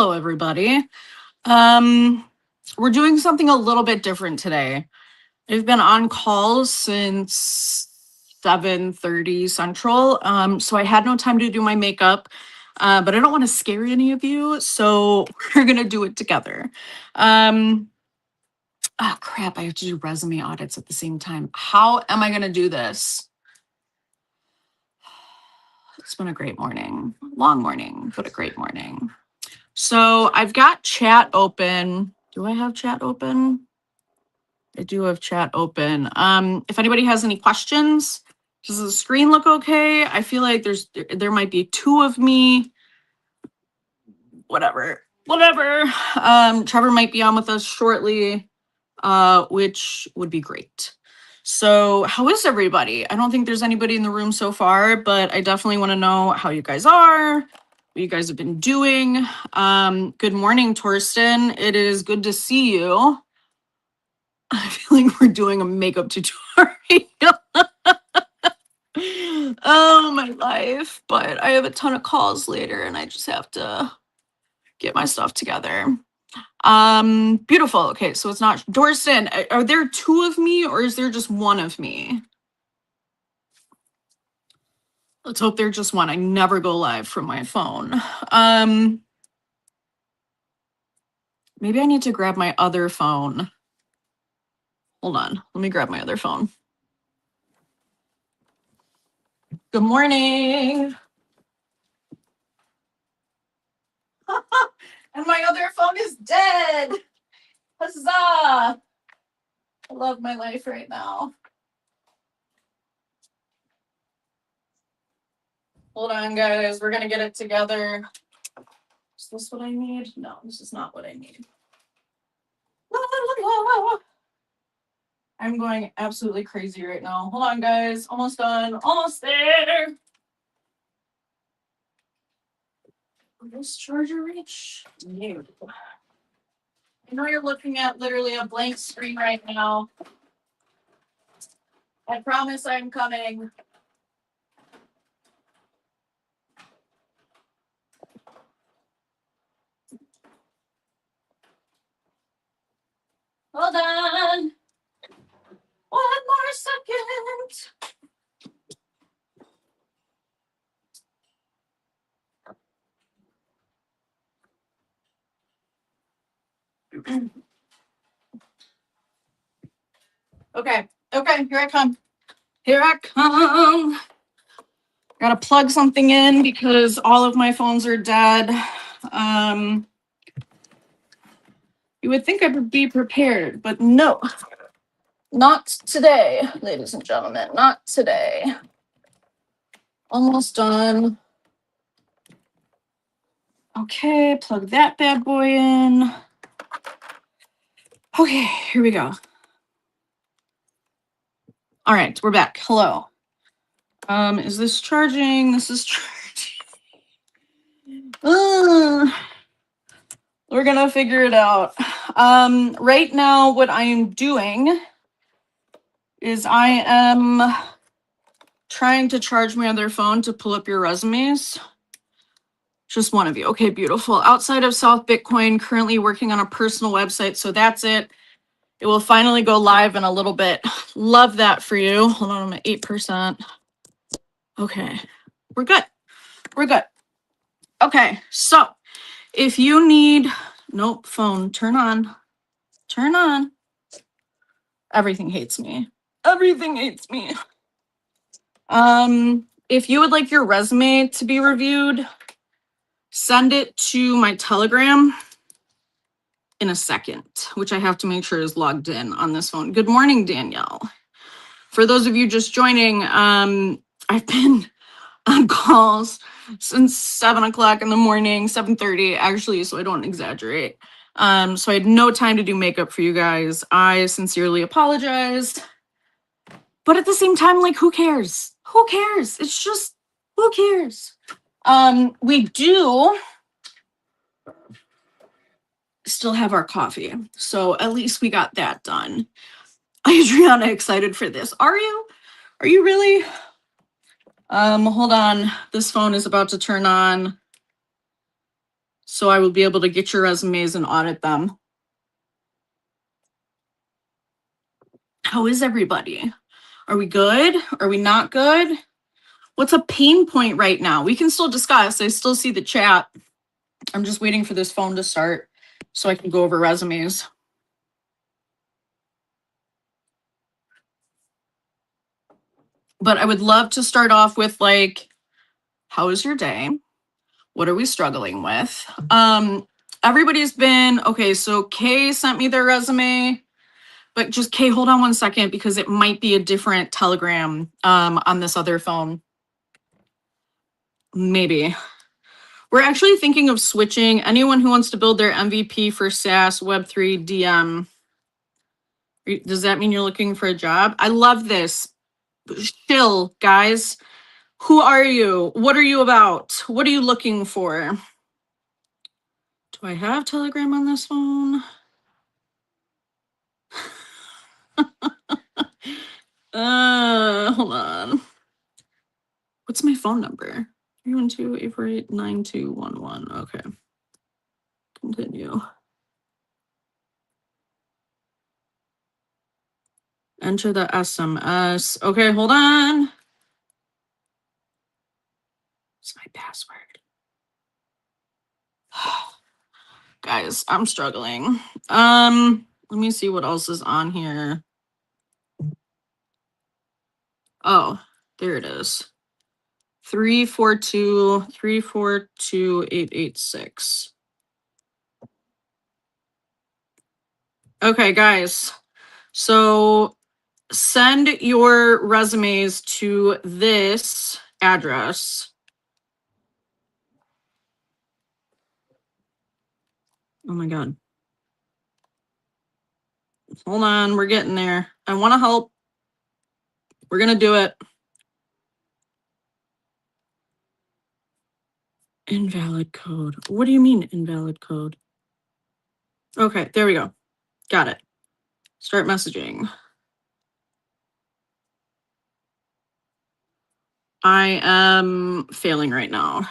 Hello, everybody. We're doing something a little bit different today. I've been on calls since 7:30 Central, so I had no time to do my makeup, but I don't want to scare any of you, so we're gonna do it together. Oh crap! I have to do resume audits at the same time. How am I gonna do this? It's been a great morning, long morning, but a great morning. So I've got chat open. Do I have chat open? I do have chat open. If anybody has any questions, does the screen look okay? I feel like there might be two of me. Whatever. Trevor might be on with us shortly, which would be great. So how is everybody? I don't think there's anybody in the room so far, but I definitely want to know how you guys are, what you guys have been doing. Good morning, Torsten. It is good to see you. I feel like we're doing a makeup tutorial. Oh, my life. But I have a ton of calls later and I just have to get my stuff together. Beautiful. Okay, so it's not Torsten. Are there two of me or is there just one of me? Let's hope there's just one. I never go live from my phone. Maybe I need to grab my other phone. Hold on. Let me grab my other phone. Good morning. And my other phone is dead. Huzzah. I love my life right now. Hold on, guys. We're going to get it together. Is this what I need? No, this is not what I need. La, la, la. I'm going absolutely crazy right now. Hold on, guys. Almost done. Almost there. Will this charger reach? No. I know you're looking at literally a blank screen right now. I promise I'm coming. Hold on. One more second. Okay, here I come. Here I come. Gotta plug something in because all of my phones are dead. You would think I would be prepared, but no. Not today, ladies and gentlemen. Not today. Almost done. Okay, plug that bad boy in. Okay, here we go. All right, we're back. Hello. Is this charging? This is charging. We're gonna figure it out. Right now, what I am doing is I am trying to charge my other phone to pull up your resumes. Just one of you. Okay, beautiful. Outside of South Bitcoin, currently working on a personal website. So that's it. It will finally go live in a little bit. Love that for you. Hold on, I'm at 8%. Okay, we're good. We're good. Okay, so if you need, nope, phone, turn on. Turn on. Everything hates me. Everything hates me. If you would like your resume to be reviewed, send it to my Telegram in a second, which I have to make sure is logged in on this phone. Good morning, Danielle. For those of you just joining, I've been on calls since 7 o'clock in the morning, 7:30 actually, so I don't exaggerate. So I had no time to do makeup for you guys. I sincerely apologized. But at the same time, like, who cares? Who cares? It's just, who cares? We do still have our coffee. So at least we got that done. Adriana, excited for this. Are you? Are you really? Hold on. This phone is about to turn on. So I will be able to get your resumes and audit them. How is everybody? Are we good? Are we not good? What's a pain point right now? We can still discuss. I still see the chat. I'm just waiting for this phone to start so I can go over resumes. But I would love to start off with like, how was your day? What are we struggling with? Everybody's been, okay, so Kay sent me their resume, but just Kay, hold on one second because it might be a different Telegram on this other phone. Maybe. We're actually thinking of switching. Anyone who wants to build their MVP for SaaS Web3 DM. Does that mean you're looking for a job? I love this. Chill, guys. Who are you? What are you about? What are you looking for? Do I have Telegram on this phone? Hold on. What's my phone number? 312-848-9211. Okay. Continue. Enter the SMS. Okay, hold on. What's my password? Guys, I'm struggling. Let me see what else is on here. Oh, there it is. 342-886. Okay, guys. So send your resumes to this address. Oh my God. Hold on, we're getting there. I want to help. We're going to do it. Invalid code. What do you mean invalid code? Okay, there we go. Got it. Start messaging. I am failing right now.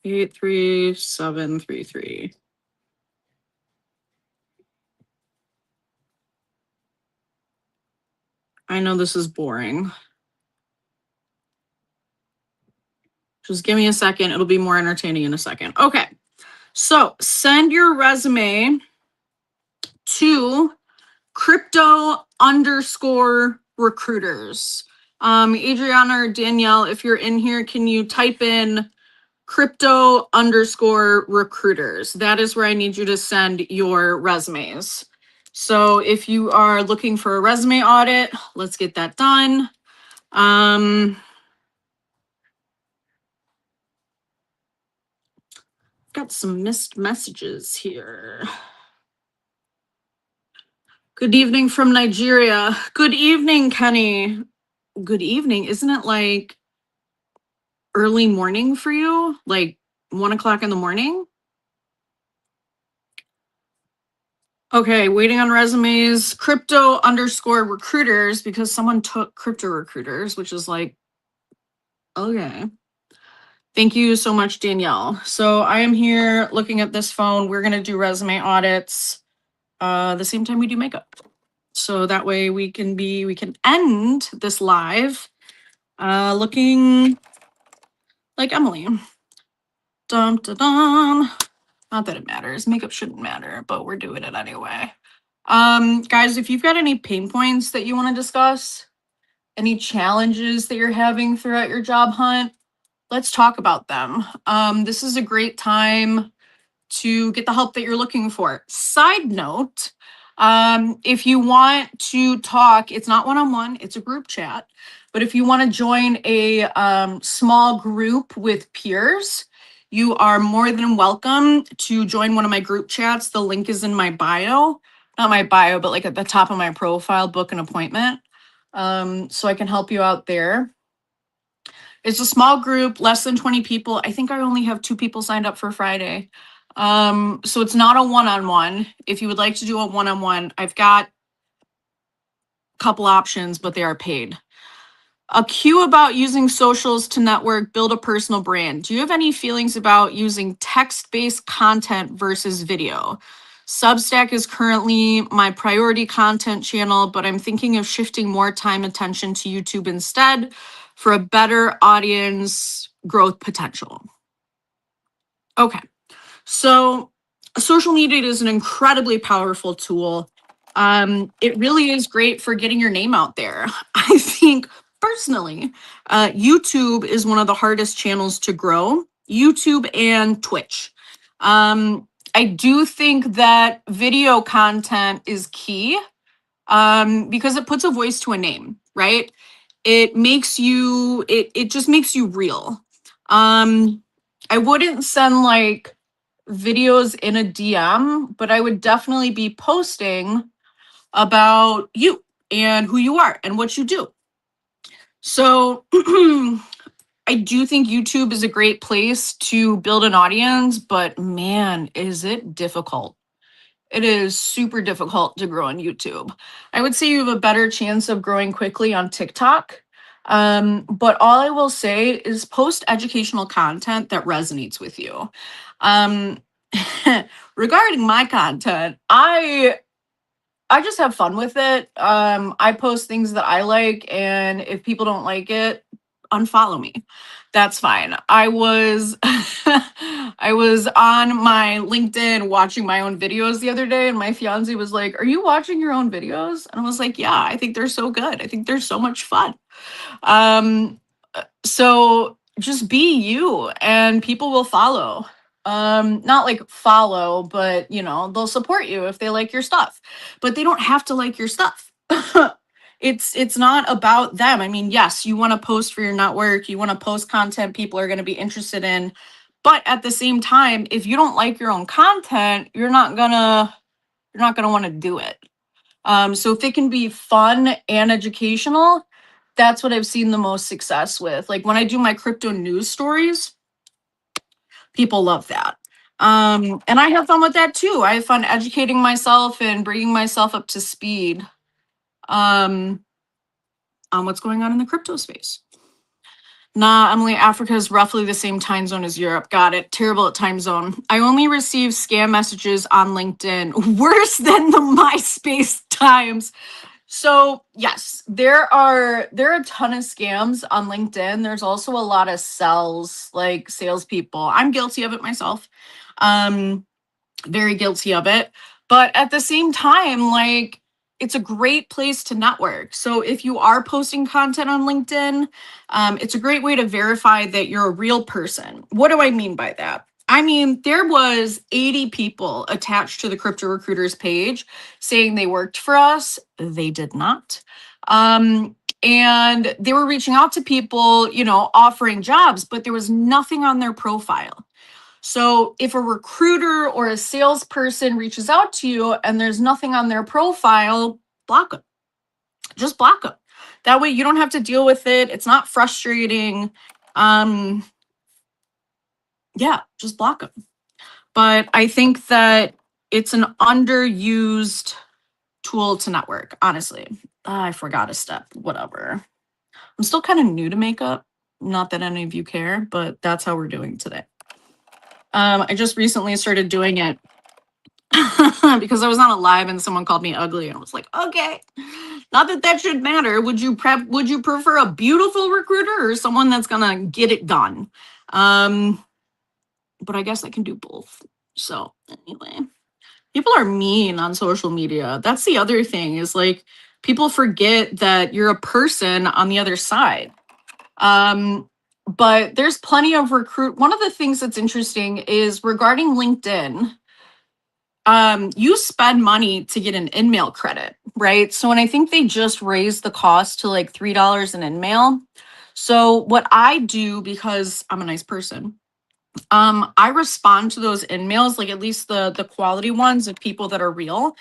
Eight, 3, 7, 3, 3. I know this is boring. Just give me a second. It'll be more entertaining in a second. Okay. So send your resume to crypto_recruiters. Adriana or Danielle, if you're in here, can you type in crypto_recruiters? That is where I need you to send your resumes. So if you are looking for a resume audit, let's get that done. Got some missed messages here. Good evening from Nigeria. Good evening, Kenny. Good evening. Isn't it like early morning for you? Like 1 o'clock in the morning? Okay, waiting on resumes. Crypto_recruiters, because someone took crypto recruiters, which is like, okay. Thank you so much, Danielle. So I am here looking at this phone. We're going to do resume audits the same time we do makeup. So that way we can end this live looking like Emily. Dum, dum, dum. Not that it matters. Makeup shouldn't matter, but we're doing it anyway. Guys, if you've got any pain points that you want to discuss, any challenges that you're having throughout your job hunt, let's talk about them. This is a great time to get the help that you're looking for. Side note, if you want to talk, it's not one-on-one, it's a group chat. But if you want to join a small group with peers, you are more than welcome to join one of my group chats. The link is in my bio. Not my bio, but like at the top of my profile, book an appointment. So I can help you out there. It's a small group, less than 20 people. I think I only have 2 people signed up for Friday. So it's not a one-on-one. If you would like to do a one-on-one, I've got couple options, but they are paid. A cue about using socials to network, build a personal brand. Do you have any feelings about using text-based content versus video? Substack is currently my priority content channel, but I'm thinking of shifting more time attention to YouTube instead for a better audience growth potential. Okay. So social media is an incredibly powerful tool. It really is great for getting your name out there. I think personally, YouTube is one of the hardest channels to grow. YouTube and Twitch. I do think that video content is key because it puts a voice to a name, right? It makes you, it just makes you real. I wouldn't send like videos in a DM, but I would definitely be posting about you and who you are and what you do. So I do think YouTube is a great place to build an audience, but man, is it difficult. It is super difficult to grow on YouTube. I would say you have a better chance of growing quickly on TikTok. But all I will say is post educational content that resonates with you. Um, regarding my content, I just have fun with it. I post things that I like, and if people don't like it, unfollow me. That's fine. I was I was on my LinkedIn watching my own videos the other day, and my fiance was like, "Are you watching your own videos?" And I was like, "Yeah, I think they're so good. I think they're so much fun." Um, so just be you, and people will follow. Not like follow, but you know, they'll support you if they like your stuff, but they don't have to like your stuff. It's not about them. I mean, yes, you want to post for your network, you want to post content people are going to be interested in, but at the same time, if you don't like your own content, you're not gonna want to do it. So if it can be fun and educational, that's what I've seen the most success with. Like when I do my crypto news stories, people love that. And I have fun with that too. I have fun educating myself and bringing myself up to speed um, on what's going on in the crypto space. Nah, Emily, Africa is roughly the same time zone as Europe. Got it. Terrible at time zone. I only receive scam messages on LinkedIn. Worse than the MySpace times. So yes, there are a ton of scams on LinkedIn. There's also a lot of like salespeople. I'm guilty of it myself. Um, very guilty of it. But at the same time, like it's a great place to network. So if you are posting content on LinkedIn, it's a great way to verify that you're a real person. What do I mean by that? I mean, there was 80 people attached to the Crypto Recruiters page saying they worked for us. They did not. And they were reaching out to people, you know, offering jobs, but there was nothing on their profile. So if a recruiter or a salesperson reaches out to you and there's nothing on their profile, block them. Just block them. That way you don't have to deal with it. It's not frustrating. Yeah, just block them. But I think that it's an underused tool to network, honestly. I forgot a step, whatever. I'm still kind of new to makeup. Not that any of you care, but that's how we're doing today. I just recently started doing it because I was on a live and someone called me ugly, and I was like, okay, not that that should matter. Would you prefer a beautiful recruiter or someone that's gonna get it done? But I guess I can do both. So anyway, people are mean on social media. That's the other thing, is like people forget that you're a person on the other side. But there's plenty of one of the things that's interesting is regarding LinkedIn, you spend money to get an InMail credit, right? So, and I think they just raised the cost to like $3 an InMail. So what I do, because I'm a nice person, I respond to those InMails, like at least the quality ones of people that are real,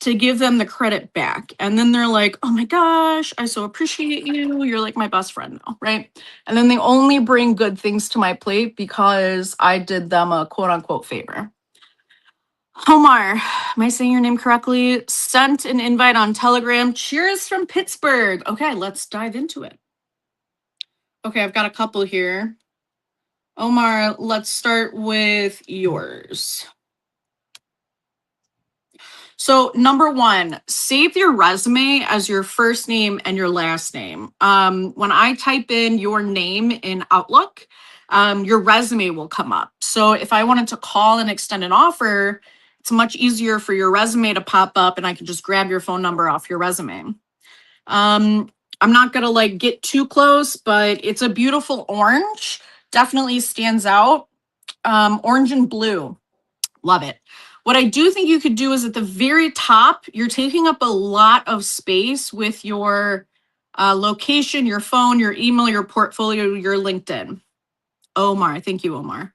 to give them the credit back. And then they're like, oh my gosh, I so appreciate you. You're like my best friend now, right? And then they only bring good things to my plate because I did them a quote unquote favor. Omar, am I saying your name correctly? Sent an invite on Telegram. Cheers from Pittsburgh. Okay, let's dive into it. Okay, I've got a couple here. Omar, let's start with yours. So, number one, save your resume as your first name and your last name. When I type in your name in Outlook, your resume will come up. So, if I wanted to call and extend an offer, it's much easier for your resume to pop up and I can just grab your phone number off your resume. I'm not gonna like get too close, but it's a beautiful orange. Definitely stands out. Orange and blue. Love it. What I do think you could do is at the very top, you're taking up a lot of space with your location, your phone, your email, your portfolio, your LinkedIn. Omar, thank you, Omar.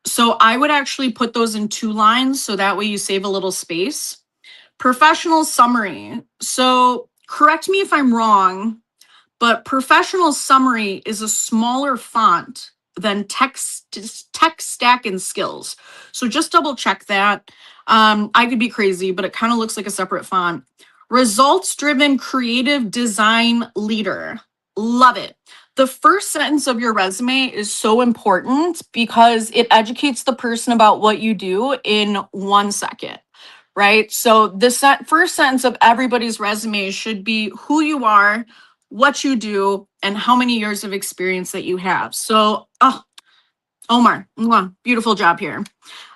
So I would actually put those in 2 lines so that way you save a little space. Professional summary. So correct me if I'm wrong, but professional summary is a smaller font than tech stack and skills. So just double check that. I could be crazy, but it kind of looks like a separate font. Results driven creative design leader. Love it. The first sentence of your resume is so important because it educates the person about what you do in 1 second. Right. So the first sentence of everybody's resume should be who you are, what you do, and how many years of experience that you have. So, Omar, beautiful job here.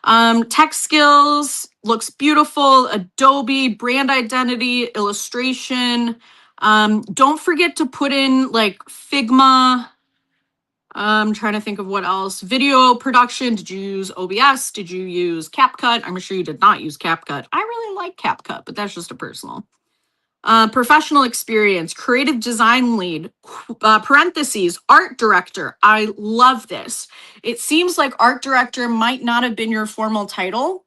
Tech skills looks beautiful. Adobe, brand identity, illustration. Don't forget to put in like Figma. I'm trying to think of what else. Video production. Did you use OBS? Did you use CapCut? I'm sure you did not use CapCut. I really like CapCut, but that's just a personal. Professional experience, creative design lead, parentheses, art director. I love this. It seems like art director might not have been your formal title,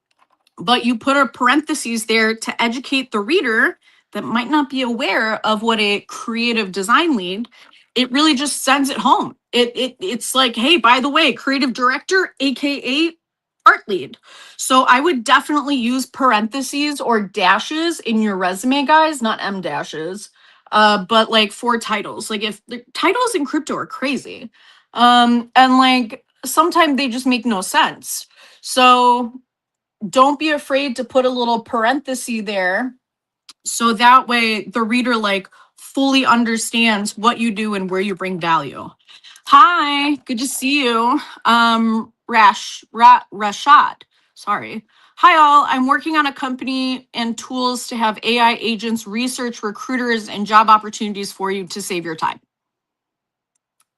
but you put a parentheses there to educate the reader that might not be aware of what a creative design lead. It really just sends it home. It's like, hey, by the way, creative director, aka art lead. So I would definitely use parentheses or dashes in your resume, guys, not M dashes, but like for titles. Like if the titles in crypto are crazy, and like sometimes they just make no sense. So don't be afraid to put a little parenthesis there so that way the reader like fully understands what you do and where you bring value. Hi, good to see you. Rashad, sorry. Hi all, I'm working on a company and tools to have AI agents research recruiters and job opportunities for you to save your time.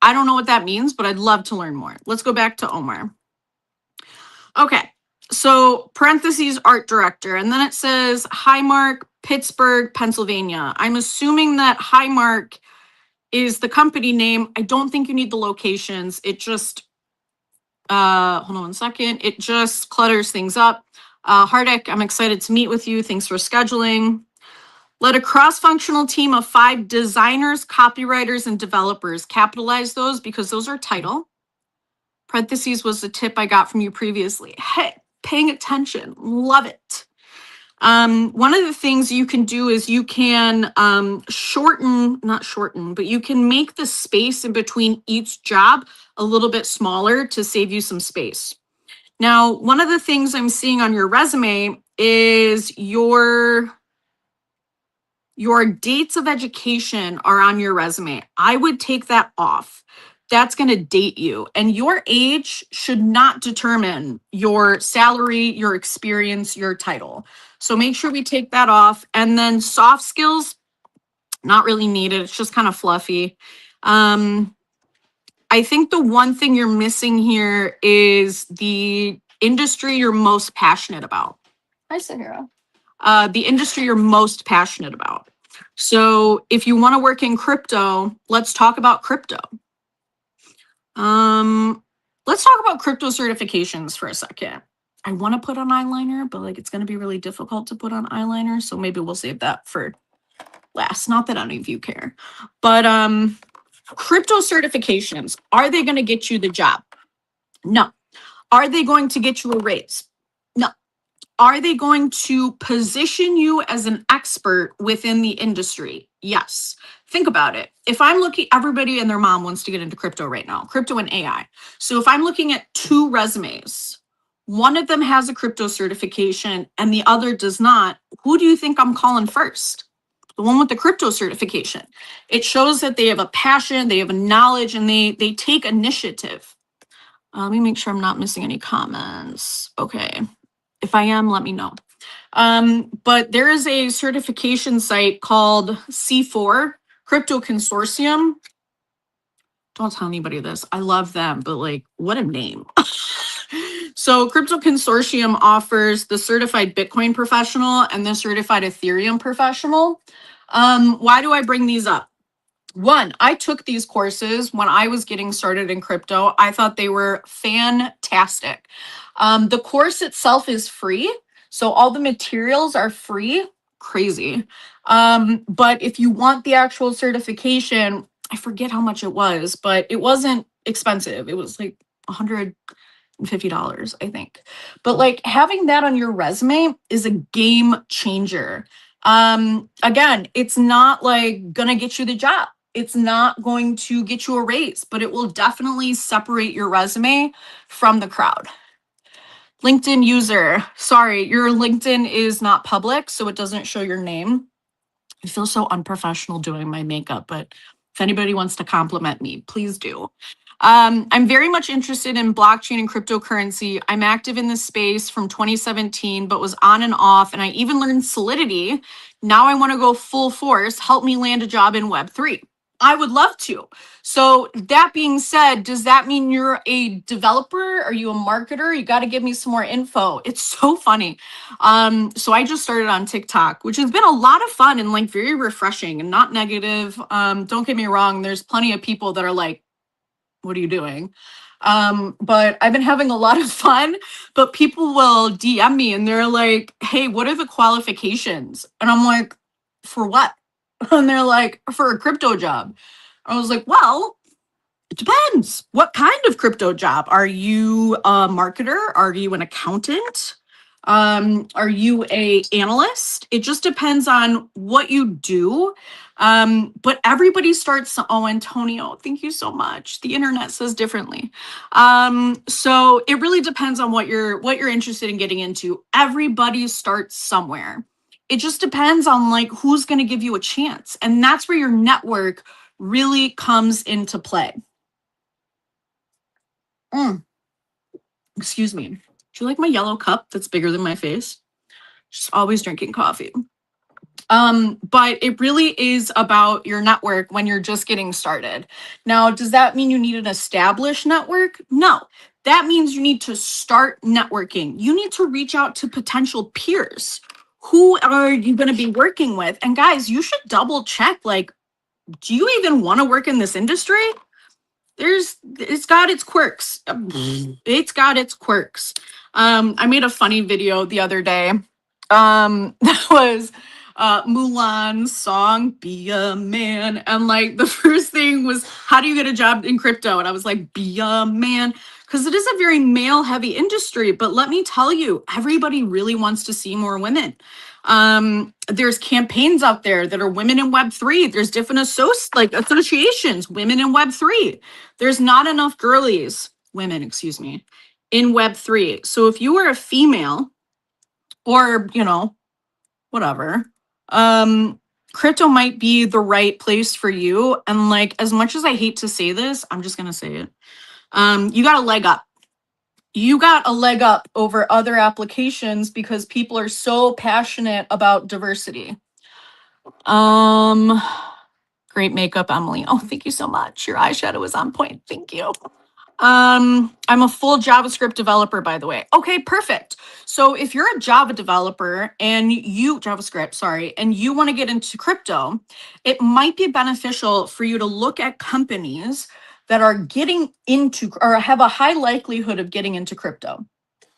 I don't know what that means, but I'd love to learn more. Let's go back to Omar. Okay, so parentheses art director, and then it says Highmark, Pittsburgh, Pennsylvania. I'm assuming that Highmark is the company name. I don't think you need the locations. It just, hold on 1 second. It just clutters things up. Hardik, I'm excited to meet with you. Thanks for scheduling. Let a cross-functional team of 5 designers, copywriters, and developers. Capitalize those because those are title. Parentheses was the tip I got from you previously. Hey, paying attention. Love it. One of the things you can do is you can not shorten, but you can make the space in between each job a little bit smaller to save you some space. Now, one of the things I'm seeing on your resume is your dates of education are on your resume. I would take that off. That's going to date you. And your age should not determine your salary, your experience, your title. So make sure we take that off. And then soft skills, not really needed. It's just kind of fluffy. I think the one thing you're missing here is the industry you're most passionate about. Hi, Sahara. The industry you're most passionate about. So if you want to work in crypto, let's talk about crypto. Let's talk about crypto certifications for a second. I want to put on eyeliner, but like it's going to be really difficult to put on eyeliner. So maybe we'll save that for last. Not that any of you care, but crypto certifications, are they going to get you the job? No. Are they going to get you a raise? No. Are they going to position you as an expert within the industry? Yes. Think about it. If I'm looking, everybody and their mom wants to get into crypto right now, crypto and AI. So if I'm looking at two resumes, one of them has a crypto certification and the other does not, who do you think I'm calling first? The one with the crypto certification. It shows that they have a passion, they have a knowledge, and they take initiative. Let me make sure I'm not missing any comments. Okay. If I am, let me know. But there is a certification site called C4 Crypto Consortium. Don't tell anybody this. I love them, but like, what a name. So Crypto Consortium offers the certified Bitcoin professional and the certified Ethereum professional. Why do I bring these up? One, I took these courses when I was getting started in crypto. I thought they were fantastic. The course itself is free, so all the materials are free. Crazy. But if you want the actual certification, I forget how much it was, but it wasn't expensive. It was like $150, I think. But like having that on your resume is a game changer. Again, it's not like gonna get you the job. It's not going to get you a raise, but it will definitely separate your resume from the crowd. LinkedIn user, sorry, your LinkedIn is not public, so it doesn't show your name. I feel so unprofessional doing my makeup, but if anybody wants to compliment me, please do. I'm very much interested in blockchain and cryptocurrency. I'm active in this space from 2017, but was on and off, and I even learned Solidity. Now I want to go full force. Help me land a job in Web3. I would love to. So that being said, does that mean you're a developer? Are you a marketer? You got to give me some more info. It's so funny. So I just started on TikTok, which has been a lot of fun and like very refreshing and not negative. Don't get me wrong. There's plenty of people that are like, what are you doing? But I've been having a lot of fun, but people will DM me and they're like, hey, what are the qualifications? And I'm like, for what? And they're like, for a crypto job. I was like, well, it depends. What kind of crypto job? Are you a marketer? Are you an accountant? Are you a analyst? It just depends on what you do. But everybody starts, oh, Antonio, thank you so much. The internet says differently. So it really depends on what you're interested in getting into. Everybody starts somewhere. It just depends on like who's going to give you a chance. And that's where your network really comes into play. Excuse me. Do you like my yellow cup that's bigger than my face? Just always drinking coffee. But it really is about your network when you're just getting started. Now, does that mean you need an established network? No. That means you need to start networking. You need to reach out to potential peers. Who are you going to be working with? And guys, you should double check, like, do you even want to work in this industry? It's got its quirks. It's got its quirks. I made a funny video the other day. That was Mulan's song, Be a Man. And like the first thing was, how do you get a job in crypto? And I was like, be a man. Because it is a very male heavy industry. But let me tell you, everybody really wants to see more women. There's campaigns out there that are women in Web3. There's different associations, women in Web3. There's not enough women, excuse me, in Web3. So if you are a female or, whatever, crypto might be the right place for you. And like, as much as I hate to say this, I'm just going to say it. You got a leg up. You got a leg up over other applications because people are so passionate about diversity. Great makeup, Emily. Oh, thank you so much. Your eyeshadow is on point. Thank you. I'm a full JavaScript developer, by the way. Okay, perfect. So if you're a Java developer and you want to get into crypto, it might be beneficial for you to look at companies that are getting into or have a high likelihood of getting into crypto,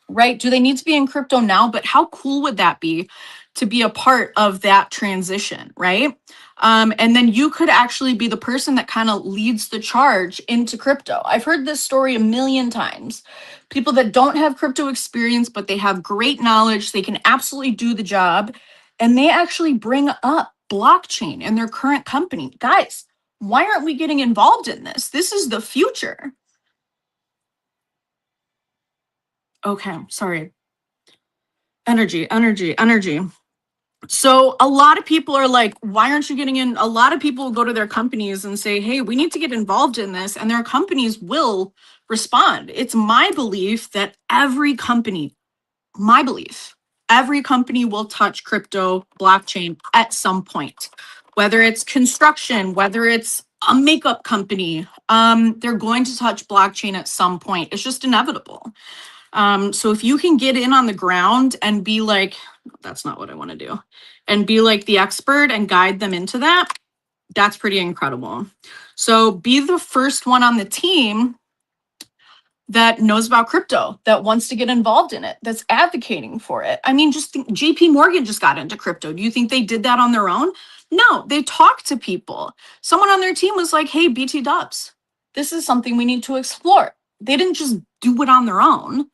right? Do they need to be in crypto now? But how cool would that be to be a part of that transition, right? And then you could actually be the person that kind of leads the charge into crypto. I've heard this story a million times. People that don't have crypto experience, but they have great knowledge, they can absolutely do the job, and they actually bring up blockchain in their current company. Guys, why aren't we getting involved in this? This is the future. Okay, sorry. Energy. So a lot of people are like, why aren't you getting in? A lot of people go to their companies and say, hey, we need to get involved in this. And their companies will respond. It's my belief that every company will touch crypto blockchain at some point, whether it's construction, whether it's a makeup company, they're going to touch blockchain at some point. It's just inevitable. So if you can get in on the ground and be like, that's not what I want to do, and be like the expert and guide them into that, that's pretty incredible. So be the first one on the team that knows about crypto, that wants to get involved in it, that's advocating for it. I mean, just think, JP Morgan just got into crypto. Do you think they did that on their own? No, they talked to people. Someone on their team was like, hey, BT Dubs, this is something we need to explore. They didn't just do it on their own.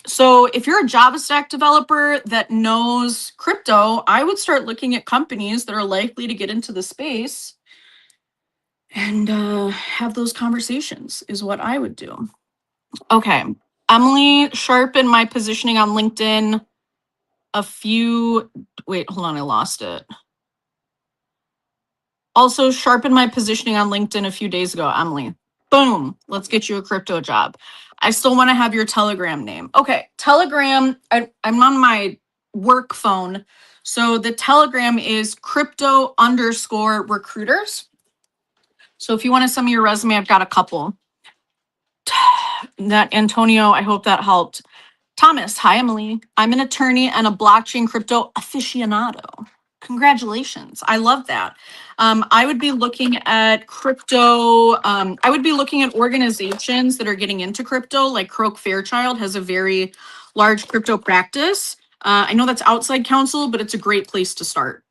So if you're a Java stack developer that knows crypto, I would start looking at companies that are likely to get into the space and have those conversations is what I would do. Okay, Emily sharpened my positioning on LinkedIn wait, hold on, I lost it. Also sharpened my positioning on LinkedIn a few days ago, Emily. Boom, let's get you a crypto job. I still want to have your Telegram name. Okay, Telegram, I'm on my work phone. So the Telegram is crypto_recruiters. So if you want to send me your resume, I've got a couple. That Antonio, I hope that helped. Thomas, hi Emily. I'm an attorney and a blockchain crypto aficionado. Congratulations. I love that. I would be looking at crypto. I would be looking at organizations that are getting into crypto, like Croak Fairchild has a very large crypto practice. I know that's outside counsel, but it's a great place to start.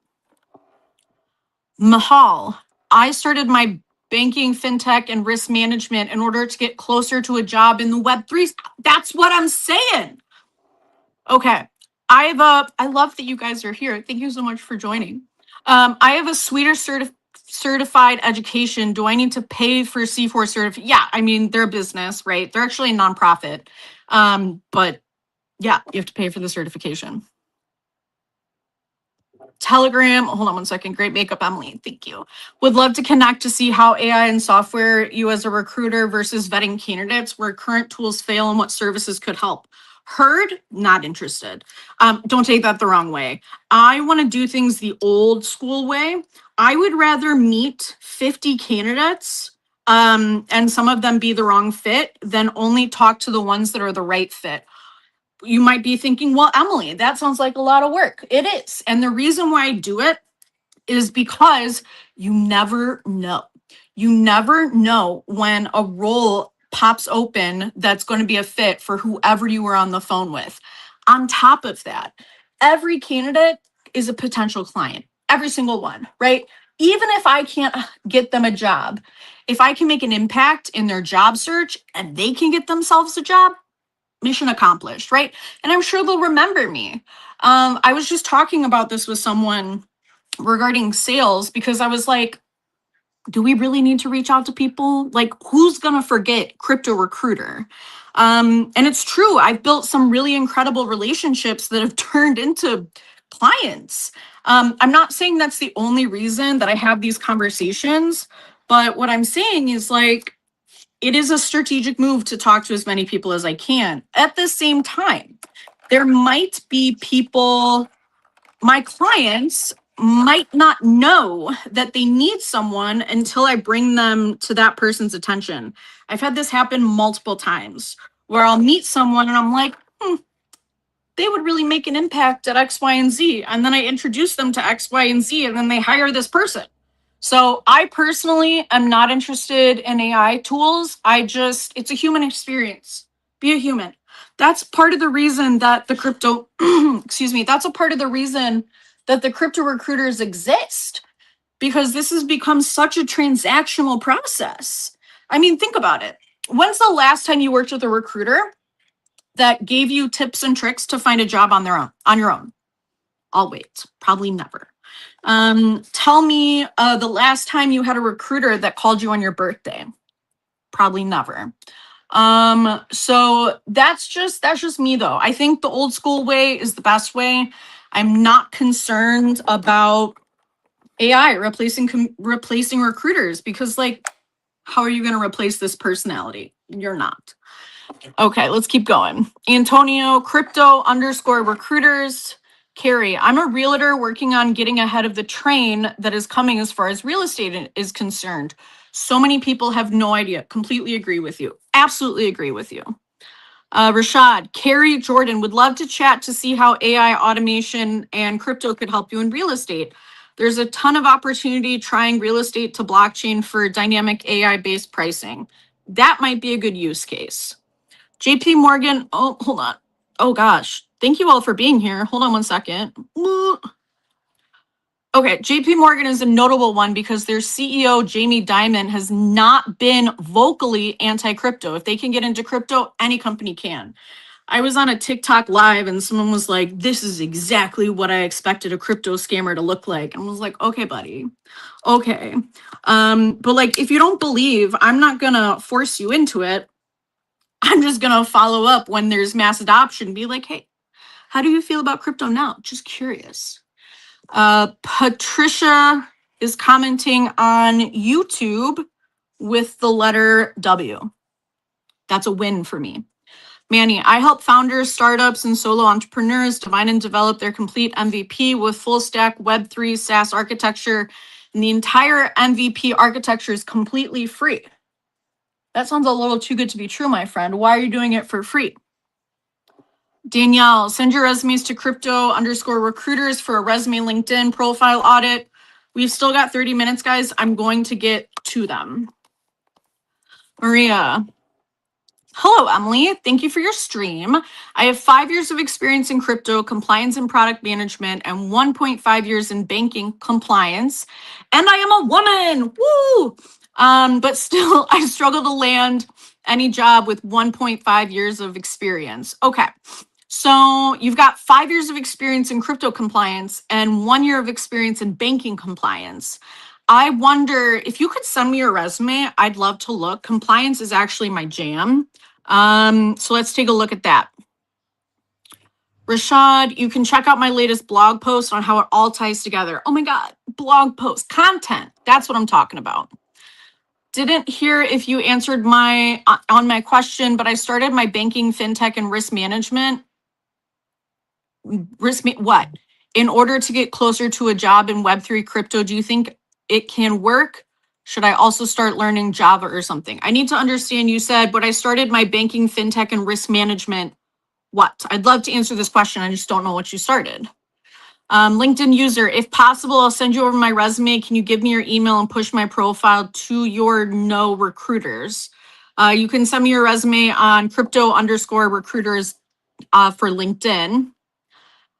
Mahal, I started my banking, fintech, and risk management in order to get closer to a job in the Web3. That's what I'm saying. Okay. I love that you guys are here. Thank you so much for joining. I have a Sweeter certified education. Do I need to pay for C4 certificate? Yeah, I mean, they're a business, right? They're actually a nonprofit. But yeah, you have to pay for the certification. Telegram, hold on one second. Great makeup, Emily. Thank you. Would love to connect to see how AI and software you as a recruiter versus vetting candidates, where current tools fail and what services could help. Heard, not interested. Don't take that the wrong way. I want to do things the old school way. I would rather meet 50 candidates and some of them be the wrong fit than only talk to the ones that are the right fit. You might be thinking, well, Emily, that sounds like a lot of work. It is. And the reason why I do it is because you never know. You never know when a role pops open that's going to be a fit for whoever you were on the phone with. On top of that, every candidate is a potential client, every single one, right? Even if I can't get them a job, if I can make an impact in their job search and they can get themselves a job, mission accomplished, right? And I'm sure they'll remember me. I was just talking about this with someone regarding sales because I was like, do we really need to reach out to people? Like, who's gonna forget Crypto Recruiter? And it's true. I've built some really incredible relationships that have turned into clients. I'm not saying that's the only reason that I have these conversations, but what I'm saying is like, it is a strategic move to talk to as many people as I can. At the same time, there might be people, my clients might not know that they need someone until I bring them to that person's attention. I've had this happen multiple times where I'll meet someone and I'm like, they would really make an impact at X, Y, and Z. And then I introduce them to X, Y, and Z, and then they hire this person. So I personally am not interested in AI tools. It's a human experience. Be a human. That's part of the reason that the crypto, excuse me, that's a part of the reason that the crypto recruiters exist, because this has become such a transactional process. I mean, think about it. When's the last time you worked with a recruiter that gave you tips and tricks to find a job on your own? I'll wait. Probably never. Tell me the last time you had a recruiter that called you on your birthday. Probably never. So that's just me though. I think the old school way is the best way. I'm not concerned about AI replacing recruiters, because like, how are you going to replace this personality? You're not. Okay, let's keep going. Antonio, crypto underscore recruiters. Carrie, I'm a realtor working on getting ahead of the train that is coming as far as real estate is concerned. So many people have no idea. Completely agree with you. Absolutely agree with you. Rashad, Carrie, Jordan, would love to chat to see how AI automation and crypto could help you in real estate. There's a ton of opportunity trying real estate to blockchain for dynamic AI-based pricing. That might be a good use case. JP Morgan, oh, hold on. Oh gosh, thank you all for being here. Hold on one second. Okay, JP Morgan is a notable one because their CEO, Jamie Dimon, has not been vocally anti-crypto. If they can get into crypto, any company can. I was on a TikTok live and someone was like, this is exactly what I expected a crypto scammer to look like. And I was like, okay, buddy. Okay. But like, if you don't believe, I'm not gonna force you into it. I'm just gonna follow up when there's mass adoption, be like, hey, how do you feel about crypto now? Just curious. Patricia is commenting on YouTube with the letter W. That's a win for me. Manny, I help founders, startups, and solo entrepreneurs define and develop their complete MVP with full stack Web3 SaaS architecture. And the entire MVP architecture is completely free. That sounds a little too good to be true, my friend. Why are you doing it for free? Danielle, send your resumes to crypto underscore recruiters for a resume LinkedIn profile audit. We've still got 30 minutes, guys. I'm going to get to them. Maria. Hello, Emily. Thank you for your stream. I have 5 years of experience in crypto, compliance and product management, and 1.5 years in banking compliance. And I am a woman. Woo! But still, I struggle to land any job with 1.5 years of experience. Okay. So you've got 5 years of experience in crypto compliance and 1 year of experience in banking compliance. I wonder if you could send me your resume. I'd love to look. Compliance is actually my jam. So let's take a look at that. Rashad, you can check out my latest blog post on how it all ties together. Oh my God, blog post, content. That's what I'm talking about. Didn't hear if you answered on my question, but I started my banking, fintech, and risk management. What? In order to get closer to a job in Web3 crypto, do you think it can work? Should I also start learning Java or something? I need to understand, you said, but I started my banking, fintech, and risk management. What? I'd love to answer this question. I just don't know what you started. LinkedIn user, if possible, I'll send you over my resume. Can you give me your email and push my profile to your no recruiters? You can send me your resume on crypto underscore recruiters for LinkedIn.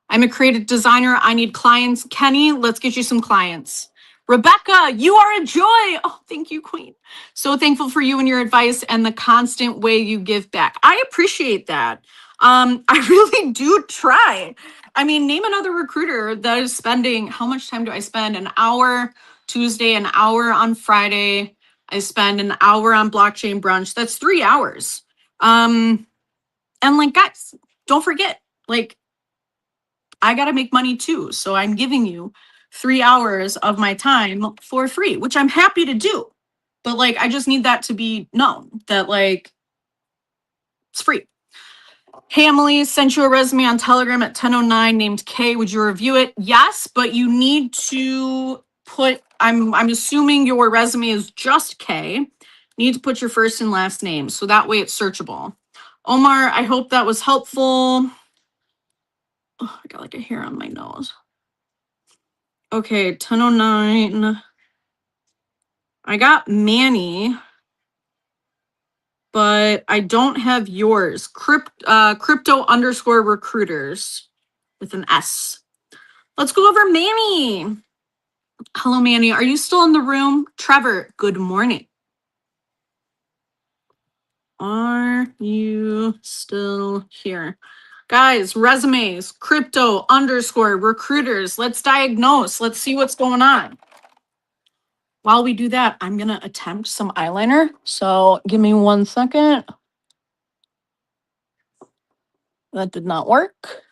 I'm a creative designer. I need clients. Kenny, let's get you some clients. Rebecca, you are a joy. Oh, thank you, Queen. So thankful for you and your advice and the constant way you give back. I appreciate that. I really do try. I mean, name another recruiter that is spending, how much time do I spend? An hour Tuesday, an hour on Friday. I spend an hour on blockchain brunch. That's 3 hours. And like, guys, don't forget, like, I got to make money too. So I'm giving you 3 hours of my time for free, which I'm happy to do. But like, I just need that to be known that like, it's free. Hey, Emily, sent you a resume on Telegram at 10:09 named K. Would you review it? Yes, but you need to put, I'm assuming your resume is just K. You need to put your first and last name. So that way it's searchable. Omar, I hope that was helpful. Oh, I got like a hair on my nose. Okay, 10:09. I got Manny, but I don't have yours. Crypto underscore recruiters with an S. Let's go over Manny. Hello, Manny. Are you still in the room? Trevor, good morning. Are you still here? Guys, resumes, crypto underscore recruiters. Let's diagnose. Let's see what's going on. While we do that, I'm going to attempt some eyeliner. So give me 1 second. That did not work.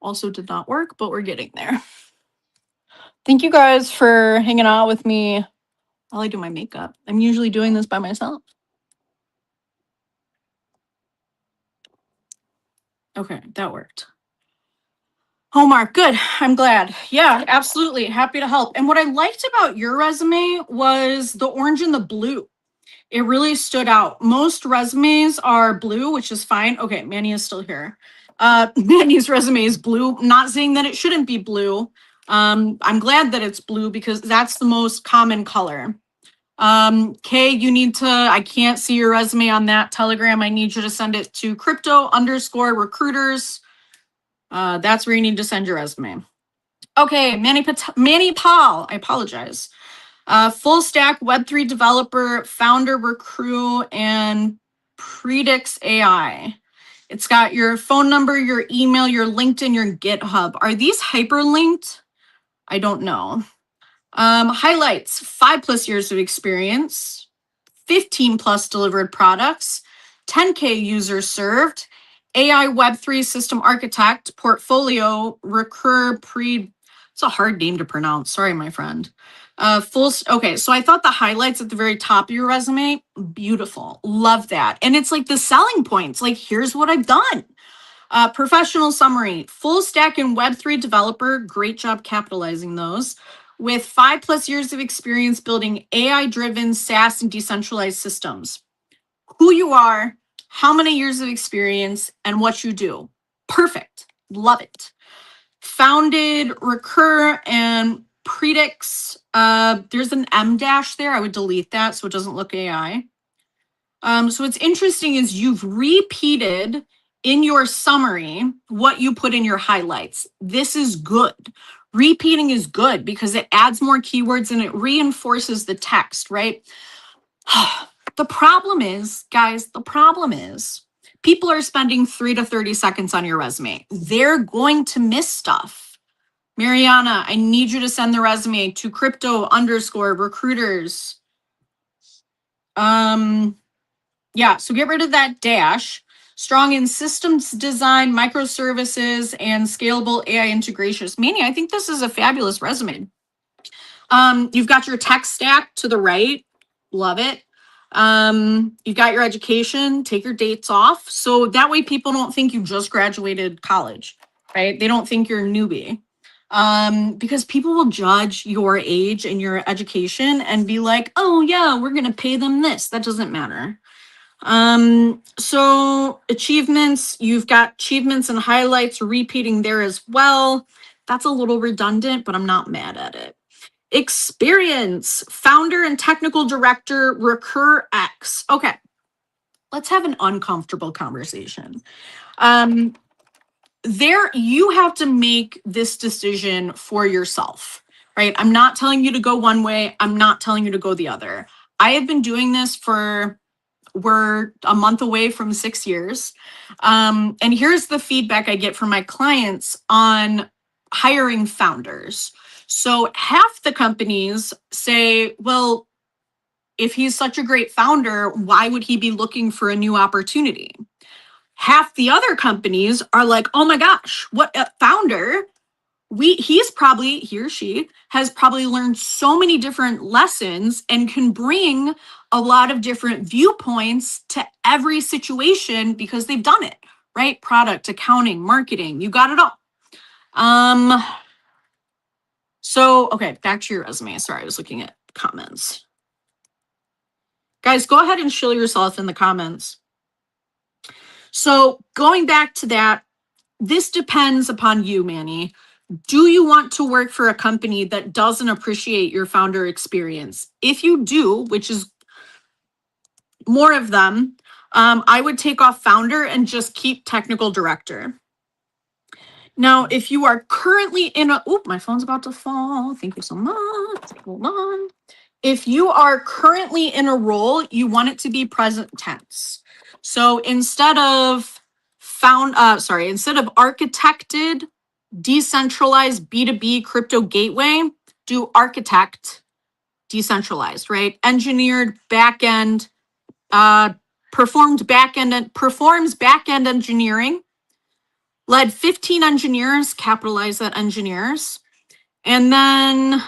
Also did not work, but we're getting there. Thank you guys for hanging out with me while I do my makeup. I'm usually doing this by myself. Okay, that worked. Hallmark, good. I'm glad. Yeah, absolutely. Happy to help. And what I liked about your resume was the orange and the blue. It really stood out. Most resumes are blue, which is fine. Okay, Manny is still here. Manny's resume is blue. Not saying that it shouldn't be blue. I'm glad that it's blue because that's the most common color. Kay, you need to, I can't see your resume on that Telegram. I need you to send it to crypto underscore recruiters. That's where you need to send your resume. Okay, Manny Paul, I apologize. Full stack Web3 developer, founder, recruit, and Predix AI. It's got your phone number, your email, your LinkedIn, your GitHub. Are these hyperlinked? I don't know. Highlights, 5+ years of experience, 15+ delivered products, 10K users served, AI Web3 system architect, portfolio, it's a hard name to pronounce. Sorry, my friend. Okay, so I thought the highlights at the very top of your resume, beautiful. Love that. And it's like the selling points, like here's what I've done. Professional summary, full stack and Web3 developer, great job capitalizing those. With 5+ years of experience building AI-driven SaaS and decentralized systems. Who you are, how many years of experience, and what you do. Perfect. Love it. Founded, Recur, and Predix. There's an M dash there. I would delete that so it doesn't look AI. So what's interesting is you've repeated in your summary what you put in your highlights. This is good. Repeating is good because it adds more keywords and it reinforces the text, right? The problem is, guys, people are spending 3 to 30 seconds on your resume. They're going to miss stuff. Mariana, I need you to send the resume to crypto underscore recruiters. Yeah, so get rid of that dash. Strong in systems design, microservices, and scalable AI integrations. Manny, I think this is a fabulous resume. You've got your tech stack to the right. Love it. You've got your education, take your dates off. So that way people don't think you just graduated college, right? They don't think you're a newbie. Because people will judge your age and your education and be like, oh yeah, we're gonna pay them this. That doesn't matter. So achievements, you've got achievements and highlights repeating there as well. That's a little redundant, but I'm not mad at it. Experience, founder and technical director, Recur X. Okay, let's have an uncomfortable conversation. There, you have to make this decision for yourself, right? I'm not telling you to go one way. I'm not telling you to go the other. I have been doing this we're a month away from 6 years. And here's the feedback I get from my clients on hiring founders. So half the companies say, well, if he's such a great founder, why would he be looking for a new opportunity? Half the other companies are like, oh my gosh, what a founder. He or she has probably learned so many different lessons and can bring a lot of different viewpoints to every situation because they've done it, right? Product, accounting, marketing, you got it all. So, okay, back to your resume. Sorry, I was looking at comments. Guys, go ahead and shill yourself in the comments. So going back to that, this depends upon you, Manny. Do you want to work for a company that doesn't appreciate your founder experience? If you do, which is more of them, I would take off founder and just keep technical director. Now, if you are currently in a, oop, my phone's about to fall. Thank you so much. Hold on. If you are currently in a role, you want it to be present tense. So instead of instead of architected, decentralized B2B crypto gateway, do architect decentralized, right? Engineered backend, performs backend engineering, led 15 engineers, capitalize that engineers. And then,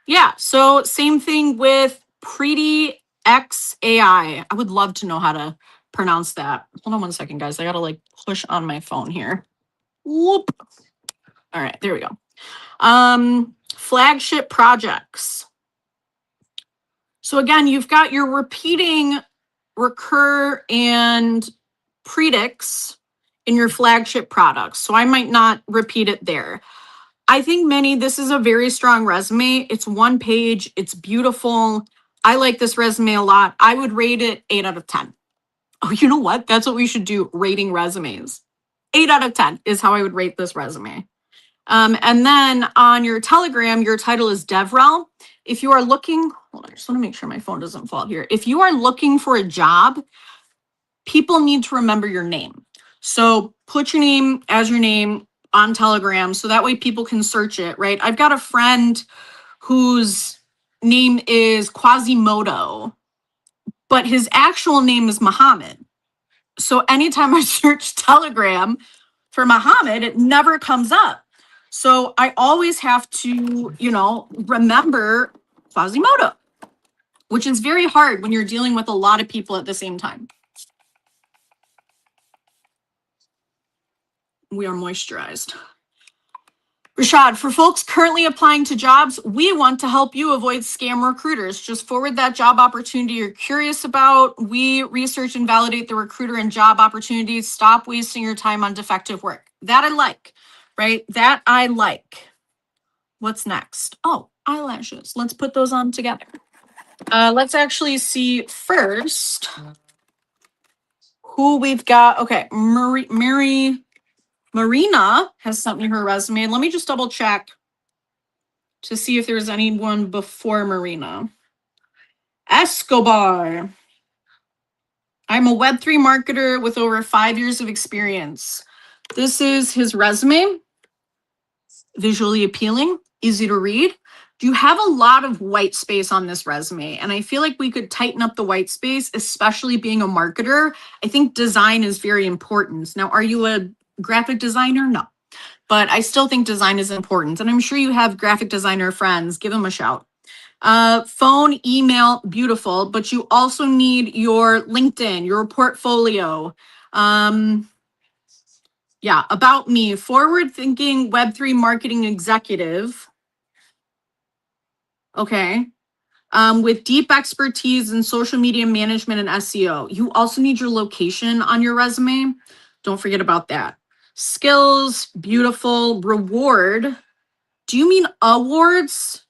yeah, so same thing with Pretty X AI. I would love to know how to pronounce that. Hold on one second, guys. I got to like push on my phone here. Whoop. All right, there we go. Flagship projects. So again, you've got your repeating recur and predicts in your flagship products. So I might not repeat it there. I think Minnie, this is a very strong resume. It's one page. It's beautiful. I like this resume a lot. I would rate it 8 out of 10. Oh, you know what? That's what we should do, rating resumes. 8 out of 10 is how I would rate this resume. And then on your Telegram, your title is DevRel. If you are looking, hold on, I just want to make sure my phone doesn't fall here. If you are looking for a job, people need to remember your name. So put your name as your name on Telegram so that way people can search it, right? I've got a friend whose name is Quasimodo, but his actual name is Muhammad. So anytime I search Telegram for Muhammad, it never comes up. So I always have to, remember Quasimodo, which is very hard when you're dealing with a lot of people at the same time. We are moisturized. Rashad, for folks currently applying to jobs, we want to help you avoid scam recruiters. Just forward that job opportunity you're curious about. We research and validate the recruiter and job opportunities. Stop wasting your time on defective work. That I like, right? That I like. What's next? Oh, eyelashes. Let's put those on together. Let's actually see first who we've got. Okay, Marina has sent me her resume. Let me just double check to see if there's anyone before Marina. Escobar. I'm a Web3 marketer with over 5 years of experience. This is his resume. Visually appealing, easy to read. You have a lot of white space on this resume, and I feel like we could tighten up the white space, especially being a marketer. I think design is very important. Now, are you a graphic designer? No. But I still think design is important. And I'm sure you have graphic designer friends. Give them a shout. Phone, email, beautiful. But you also need your LinkedIn, your portfolio. Yeah, about me, forward-thinking Web3 marketing executive. Okay. With deep expertise in social media management and SEO. You also need your location on your resume. Don't forget about that. Skills, beautiful. Reward. Do you mean awards?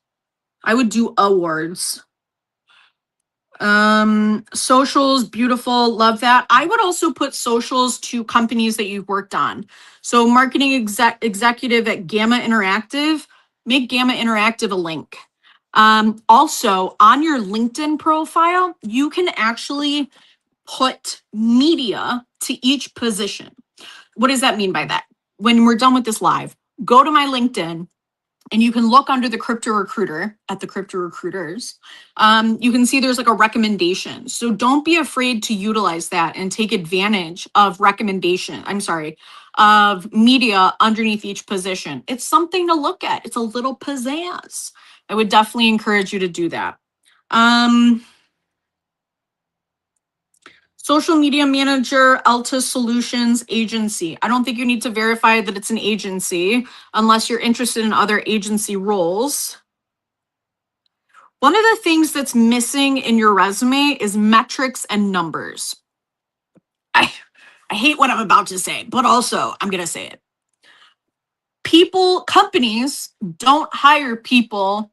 I would do awards. Socials, beautiful. Love that. I would also put socials to companies that you've worked on. So marketing executive at Gamma Interactive, make Gamma Interactive a link. Also on your LinkedIn profile, you can actually put media to each position. What does that mean by that? When we're done with this live, go to my LinkedIn and you can look under the crypto recruiter at the crypto recruiters. You can see there's like a recommendation. So don't be afraid to utilize that and take advantage of of media underneath each position. It's something to look at. It's a little pizzazz. I would definitely encourage you to do that. Social media manager, Alta Solutions Agency. I don't think you need to verify that it's an agency unless you're interested in other agency roles. One of the things that's missing in your resume is metrics and numbers. I hate what I'm about to say, but also I'm going to say it. Companies don't hire people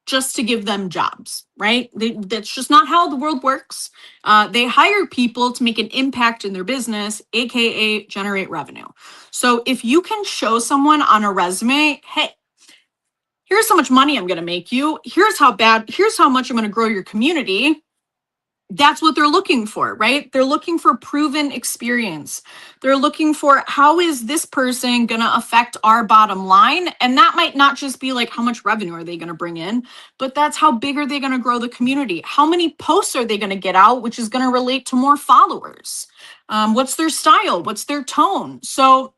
just to give them jobs, right? That's just not how the world works. They hire people to make an impact in their business, AKA generate revenue. So if you can show someone on a resume, hey, here's how much money I'm going to make you. Here's how much I'm going to grow your community. That's what they're looking for, right? They're looking for proven experience. They're looking for how is this person going to affect our bottom line? And that might not just be like how much revenue are they going to bring in, but that's how big are they going to grow the community? How many posts are they going to get out, which is going to relate to more followers? What's their style? What's their tone? So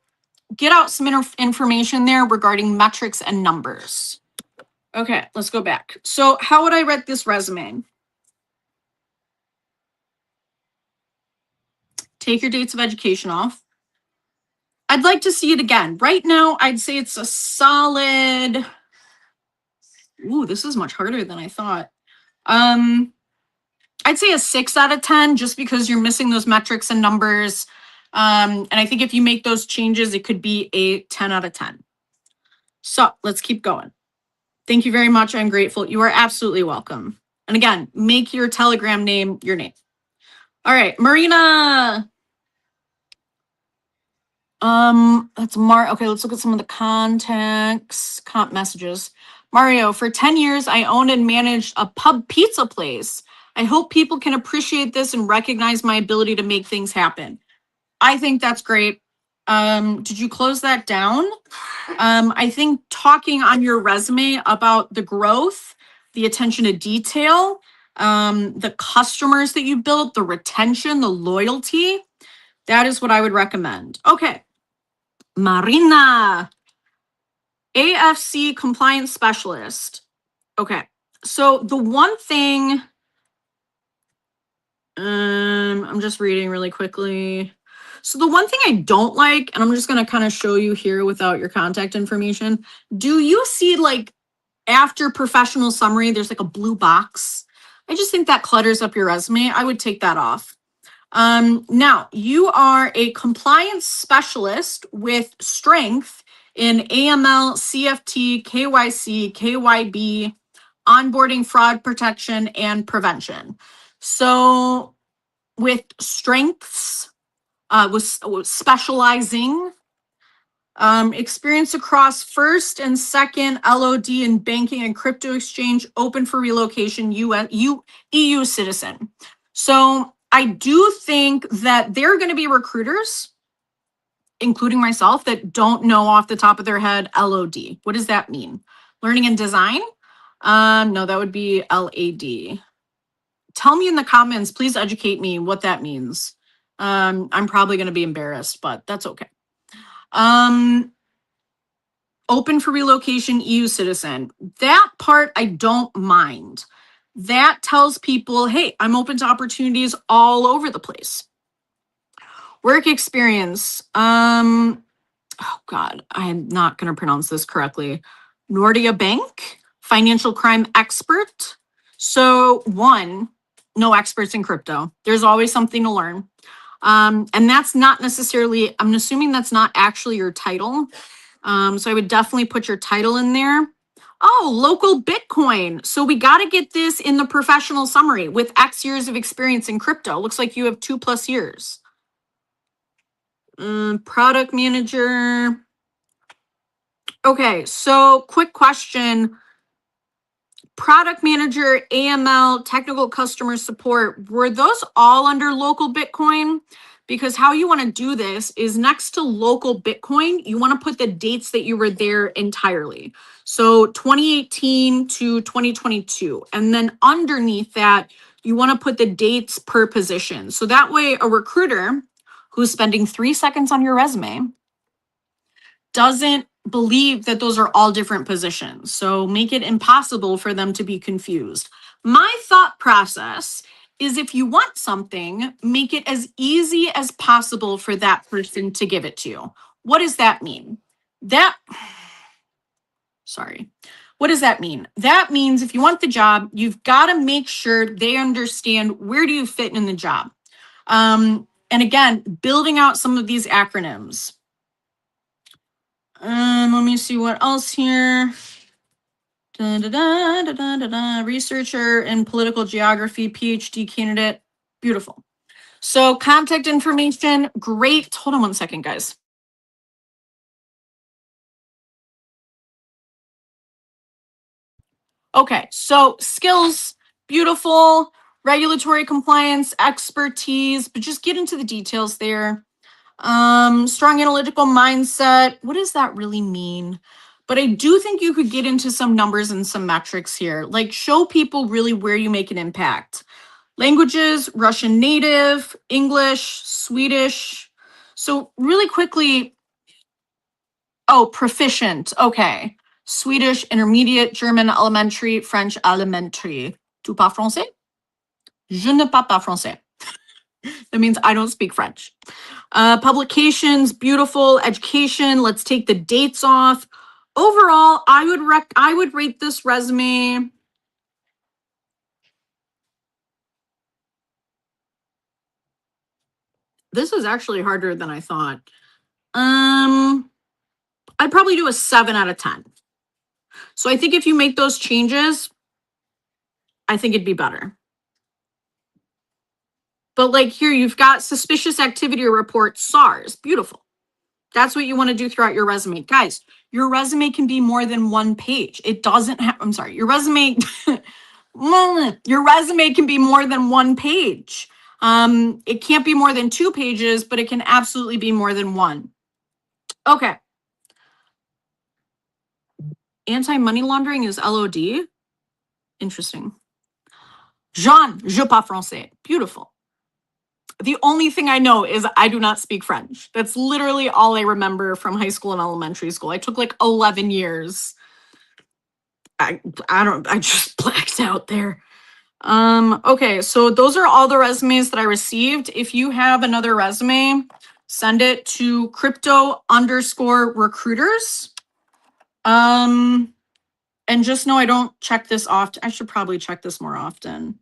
get out some information there regarding metrics and numbers. Okay, let's go back. So how would I write this resume? Take your dates of education off. I'd like to see it again. Right now, I'd say it's a solid. Ooh, this is much harder than I thought. I'd say a 6 out of 10 just because you're missing those metrics and numbers. And I think if you make those changes, it could be a 10 out of 10. So let's keep going. Thank you very much. I'm grateful. You are absolutely welcome. And again, make your Telegram name your name. All right, Marina. That's okay, let's look at some of the comp messages. Mario, for 10 years, I owned and managed a pub pizza place. I hope people can appreciate this and recognize my ability to make things happen. I think that's great. Did you close that down? I think talking on your resume about the growth, the attention to detail, the customers that you built, the retention, the loyalty, that is what I would recommend. Okay. Marina, AFC compliance specialist. Okay. So the one thing, I'm just reading really quickly. So the one thing I don't like, and I'm just going to kind of show you here without your contact information. Do you see like after professional summary, there's like a blue box? I just think that clutters up your resume. I would take that off. Now you are a compliance specialist with strength in AML, CFT, KYC, KYB, onboarding, fraud protection, and prevention. So with strengths, with specializing, experience across first and second LOD in banking and crypto exchange, open for relocation, EU citizen. So I do think that there are going to be recruiters, including myself, that don't know off the top of their head LOD. What does that mean? Learning and design? No, that would be LAD. Tell me in the comments, please educate me what that means. I'm probably going to be embarrassed, but that's okay. Open for relocation, EU citizen. That part I don't mind. That tells people, hey, I'm open to opportunities all over the place. Work experience. Oh God, I'm not going to pronounce this correctly. Nordea Bank, financial crime expert. So one, no experts in crypto. There's always something to learn. And that's not necessarily, I'm assuming that's not actually your title. So I would definitely put your title in there. Oh, local Bitcoin. So we got to get this in the professional summary with X years of experience in crypto. Looks like you have 2+ years. Product manager. Okay, so quick question. Product manager, AML, technical customer support, were those all under local Bitcoin? Because how you want to do this is next to local Bitcoin, you want to put the dates that you were there entirely. So 2018 to 2022. And then underneath that, you want to put the dates per position. So that way a recruiter who's spending 3 seconds on your resume doesn't believe that those are all different positions. So make it impossible for them to be confused. My thought process is if you want something, make it as easy as possible for that person to give it to you. What does that mean? What does that mean? That means if you want the job, you've got to make sure they understand where do you fit in the job. And again, building out some of these acronyms. Let me see what else here. Researcher in political geography, PhD candidate. Beautiful. So contact information, great. Hold on one second, guys. Okay, so skills, beautiful, regulatory compliance, expertise, but just get into the details there. Strong analytical mindset. What does that really mean? But I do think you could get into some numbers and some metrics here. Like show people really where you make an impact. Languages, Russian native, English, Swedish. So really quickly, oh, proficient. Okay. Swedish, intermediate, German, elementary, French, elementary. Tu parles français? Je ne parle pas français. That means I don't speak French. Publications, beautiful. Education, let's take the dates off. Overall, I would rate this resume. This is actually harder than I thought. I'd probably do a 7 out of 10. So I think if you make those changes, I think it'd be better. But like here, you've got suspicious activity report, SARS. Beautiful. That's what you want to do throughout your resume. Guys, your resume can be more than one page. It doesn't have, I'm sorry, your resume, your resume can be more than one page. It can't be more than 2 pages, but it can absolutely be more than one. Okay. Anti-money laundering is LOD. Interesting. Jean, je parle français. Beautiful. The only thing I know is I do not speak French. That's literally all I remember from high school and elementary school. I took like 11 years. I just blacked out there. Okay, so those are all the resumes that I received. If you have another resume, send it to crypto_recruiters. And just know I don't check this often. I should probably check this more often.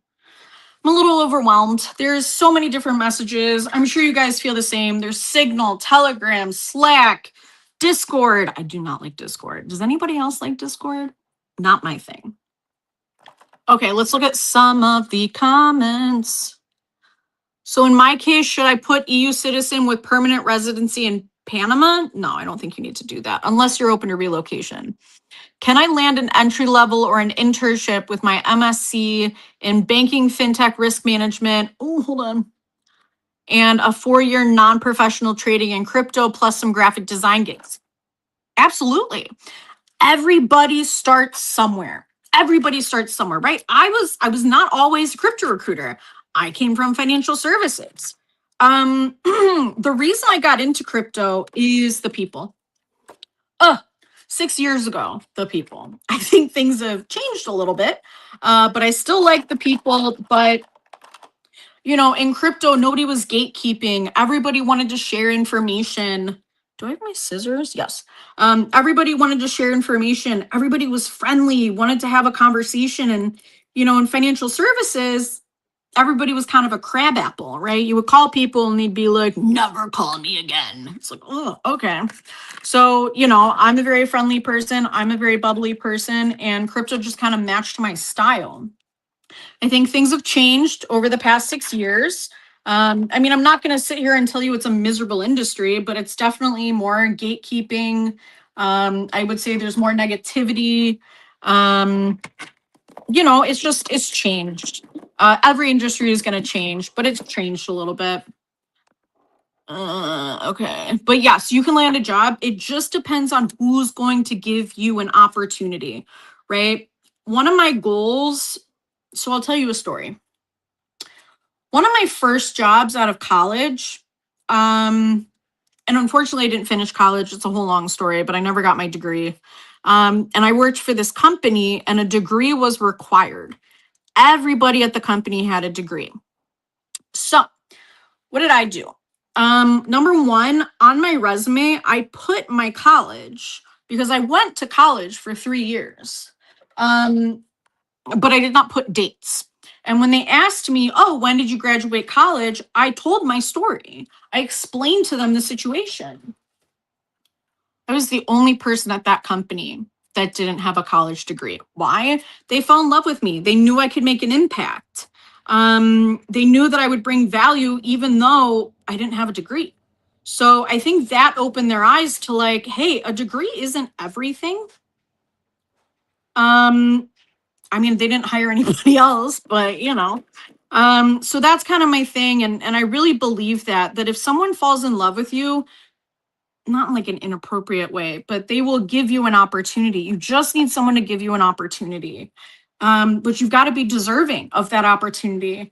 I'm a little overwhelmed. There's so many different messages. I'm sure you guys feel the same. There's Signal, Telegram, Slack, Discord. I do not like Discord. Does anybody else like Discord? Not my thing. Okay, let's look at some of the comments. So in my case, should I put EU citizen with permanent residency in Panama? No, I don't think you need to do that unless you're open to relocation. Can I land an entry level or an internship with my MSc in banking, fintech, risk management? Oh, hold on. And a 4-year non-professional trading in crypto plus some graphic design gigs? Absolutely. Everybody starts somewhere. Everybody starts somewhere, right? I was not always a crypto recruiter. I came from financial services. The reason I got into crypto is the people. 6 years ago, the people. I think things have changed a little bit, but I still like the people. But, you know, in crypto, nobody was gatekeeping. Everybody wanted to share information. Do I have my scissors? Yes. Everybody wanted to share information. Everybody was friendly, wanted to have a conversation. And, you know, in financial services, everybody was kind of a crab apple, right? You would call people and they'd be like, never call me again. It's like, oh, okay. So, you know, I'm a very friendly person. I'm a very bubbly person, and crypto just kind of matched my style. I think things have changed over the past 6 years. I mean, I'm not going to sit here and tell you it's a miserable industry, but it's definitely more gatekeeping. I would say there's more negativity. You know, it's changed. Every industry is going to change, but it's changed a little bit. Okay. But yes, you can land a job. It just depends on who's going to give you an opportunity, right? One of my goals, so I'll tell you a story. One of my first jobs out of college, and unfortunately I didn't finish college. It's a whole long story, but I never got my degree. And I worked for this company and a degree was required. Everybody at the company had a degree. So what did I do? Number one, on my resume, I put my college because I went to college for 3 years. But I did not put dates. And when they asked me, oh, when did you graduate college? I told my story. I explained to them the situation. I was the only person at that company that didn't have a college degree. Why? They fell in love with me. They knew I could make an impact. They knew that I would bring value even though I didn't have a degree. So I think that opened their eyes to like, hey, a degree isn't everything. I mean, they didn't hire anybody else, but you know. So that's kind of my thing. And I really believe that if someone falls in love with you, not in like an inappropriate way, but they will give you an opportunity. You just need someone to give you an opportunity. But you've got to be deserving of that opportunity.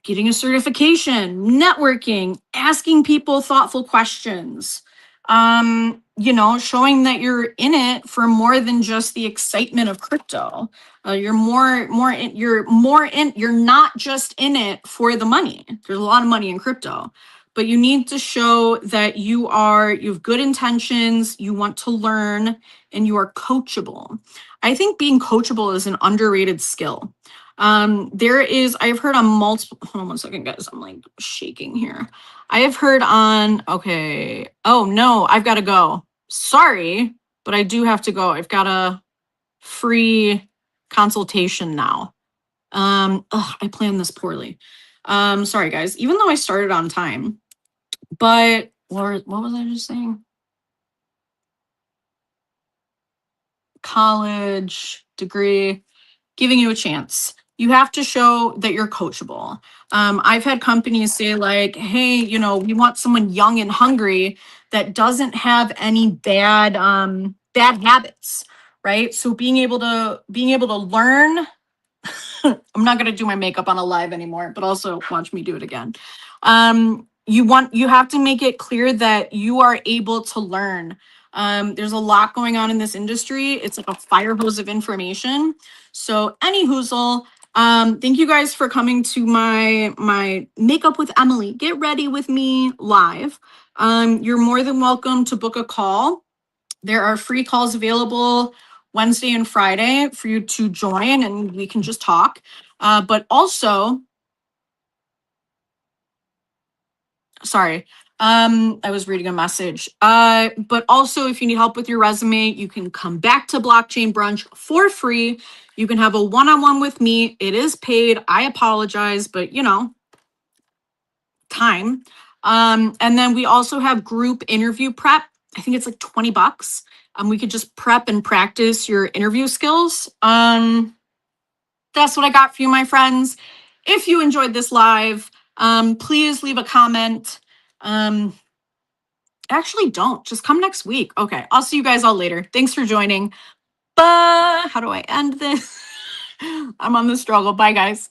Getting a certification, networking, asking people thoughtful questions, showing that you're in it for more than just the excitement of crypto. You're not just in it for the money. There's a lot of money in crypto, but you need to show that you have good intentions, you want to learn, and you are coachable. I think being coachable is an underrated skill. I've heard on multiple, hold on one second, guys. I'm like shaking here. I have heard on, okay. Oh no, I've got to go. Sorry, but I do have to go. I've got a free consultation now. I planned this poorly. Sorry guys, even though I started on time, but what was I just saying? College degree, giving you a chance. You have to show that you're coachable. I've had companies say like, hey, we want someone young and hungry that doesn't have any bad habits, right? So being able to learn. I'm not gonna do my makeup on a live anymore, but also watch me do it again. You have to make it clear that you are able to learn. There's a lot going on in this industry. It's like a fire hose of information. So any hoozle, thank you guys for coming to my makeup with Emily. Get ready with me live. You're more than welcome to book a call. There are free calls available Wednesday and Friday for you to join and we can just talk. But also, sorry, I was reading a message. But also, if you need help with your resume, you can come back to Blockchain Brunch for free. You can have a one-on-one with me. It is paid. I apologize, but time. And then we also have group interview prep. I think it's like $20. We could just prep and practice your interview skills. That's what I got for you, my friends. If you enjoyed this live, please leave a comment. Actually, don't. Just come next week. Okay, I'll see you guys all later. Thanks for joining. But how do I end this? I'm on the struggle. Bye, guys.